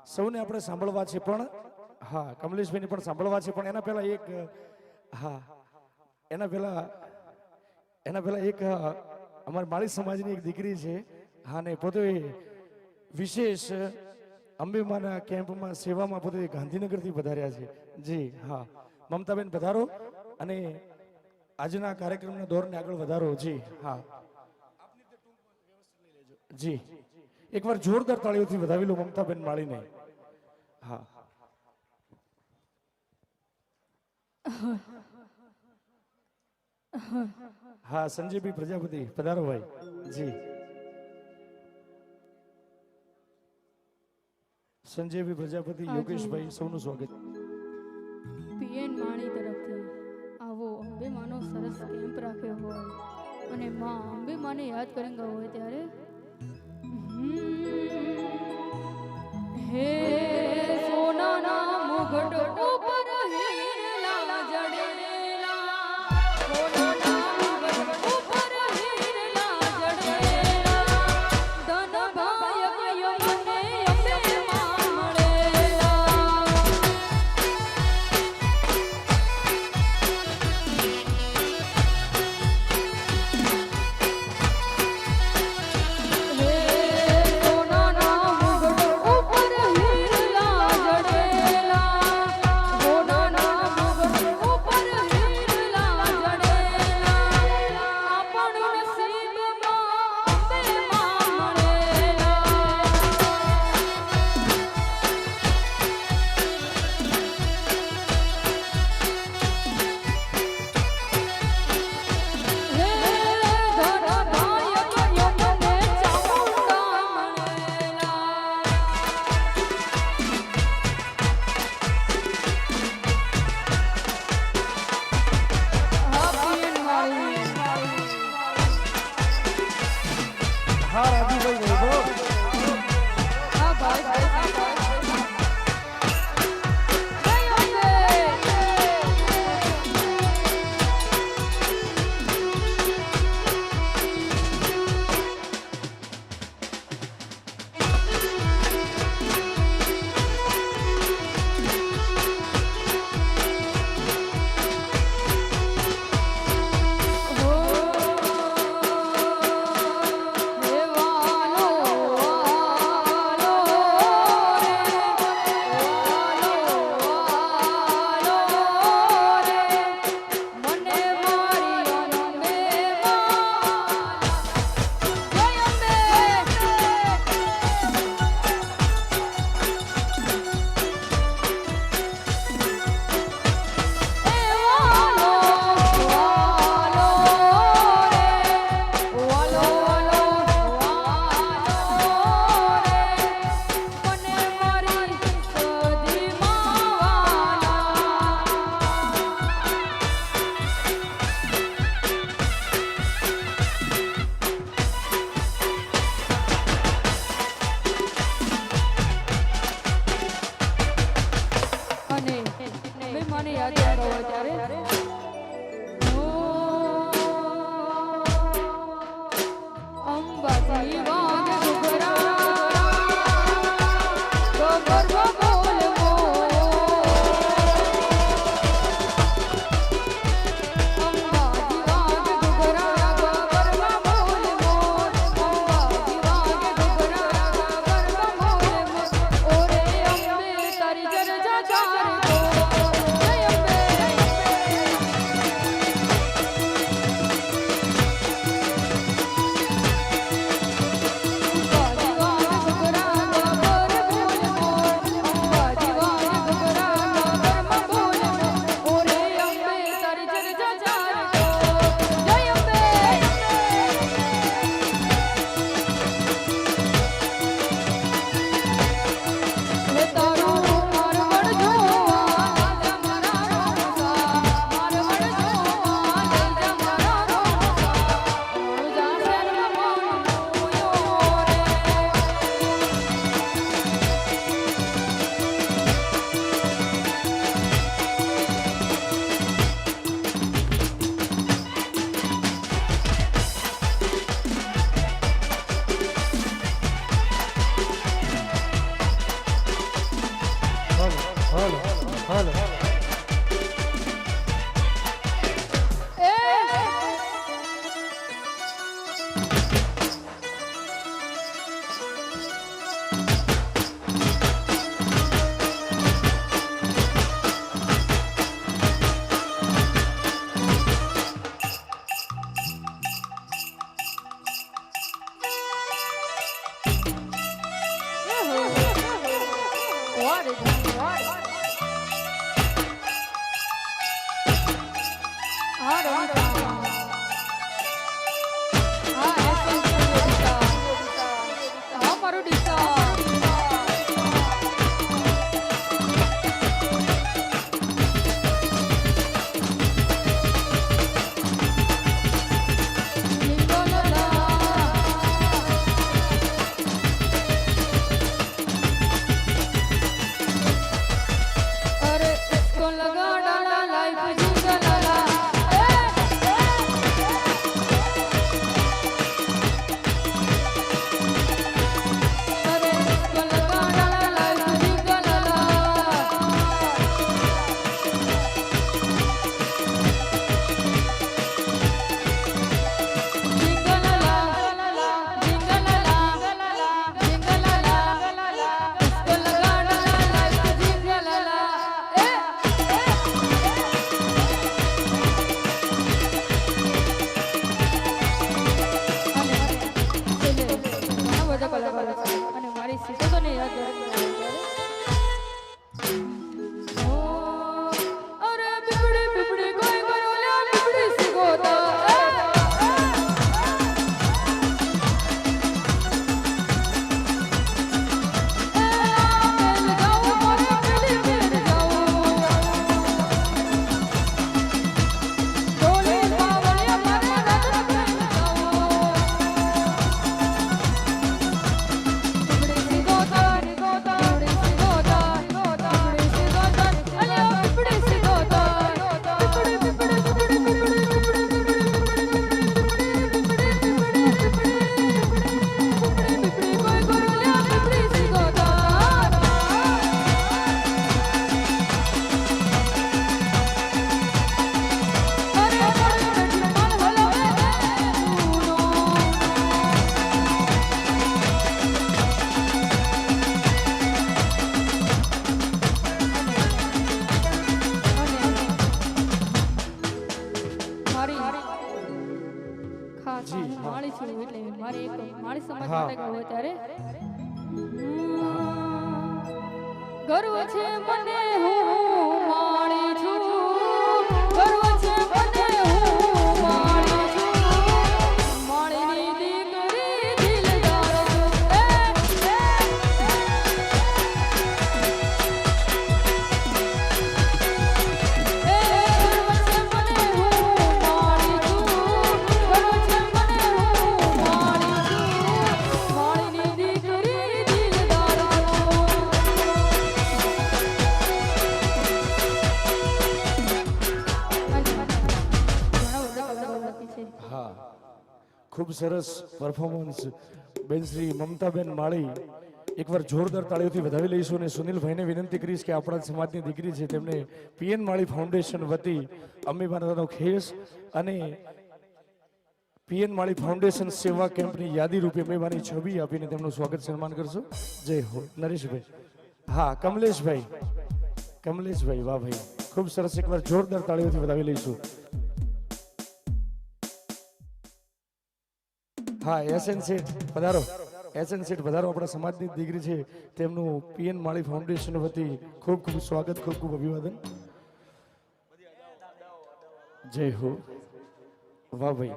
સૌને આપણે સાંભળવા છે પણ હા કમલેશભાઈને પણ સાંભળવા છે પણ એના પહેલા એક હા એના પહેલા એક અમારી માળી સમાજની એક દીકરી છે હા ને પોતે વિશેષ અંબેમાના કેમ્પમાં સેવામાં પોતે ગાંધીનગરથી પધાર્યા છે જી હા મમતાબેન પધારો અને આજના કાર્યક્રમના દોરને આગળ વધારો જી હા જી એકવાર જોરદાર તાળીઓથી વધાવી લો મમતાબેન માળીને હા હા સંજયભાઈ પ્રજાપતિ પધારો ભાઈ જી સંજયભાઈ પ્રજાપતિ યોગેશભાઈ સૌનું સ્વાગત પીએન માણી તરફથી આવો અંબે માનો સરસ કેમ્પ રાખ્યો હોય અને માં અંબે માને યાદ કરીને હોય ત્યારે હે સોનાના મુગટ ઉપર હીરા જડેલા સોનાના મુગટ ઉપર હીરા જડેલા ધન ભાય કયો મને અંબે માં મળેલા હા રાજુભાઈ વૈભવ હા ભાઈ મને યાદ કરો ત્યારે અંબાજી વાગ ઘુઘરા ગોબર બોલ અંબાજી વાગ ઘુઘરા ગોબર બોલ અંબાજી વાગ ઘુઘરા ગોબર બોલ ઓરે અંબે તારી જરજા ચાર હાલો હાલો એ What is what? अरे इसको लगा डाला लाइफ जिंगलाला अरे इसको लगा डाला लाइफ जिंगलाला અને મારી સીધો તો નહીં યાદ અરે પીપળી પીપળી કોઈ કરો લે પીપળી સિગોતા માળી છું એટલે મારે એક માળી સમાજ માટે ગાવું ત્યારે ગર્વ છે મને હું માળી છું ગર્વ છે મને હું માળી છું માળીની દીકરી દિલદાર હા ખૂબ સરસ પરફોર્મન્સ બેન શ્રી મમતાબેન માળી એકવાર જોરદાર તાળીઓથી વધાવી લઈશું અને સુનિલભાઈને વિનંતી કરીશ કે આપણા સમાજની દીકરી છે તેમને પીએન માળી ફાઉન્ડેશન વતી અંબેમાતાનો ખેસ અને પીએન માળી ફાઉન્ડેશન સેવા કેમ્પની યાદી રૂપે અંબેમાની છબી આપીને તેમનું સ્વાગત સન્માન કરશો. જય હો. નરેશભાઈ, હા કમલેશભાઈ, વાહ ભાઈ, ખૂબ સરસ, એકવાર જોરદાર તાળીઓથી વધાવી લઈશું. હા, એસએન શેઠ પધારો, એસએન શેઠ પધારો, આપણા સમાજની દીકરી છે, તેમનું પીએન માળી ફાઉન્ડેશન વતી ખૂબ ખૂબ સ્વાગત, ખૂબ ખૂબ અભિવાદન. જય હો. વાહ ભાઈ,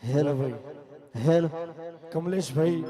હેલો ભાઈ, હેલો કમલેશભાઈ.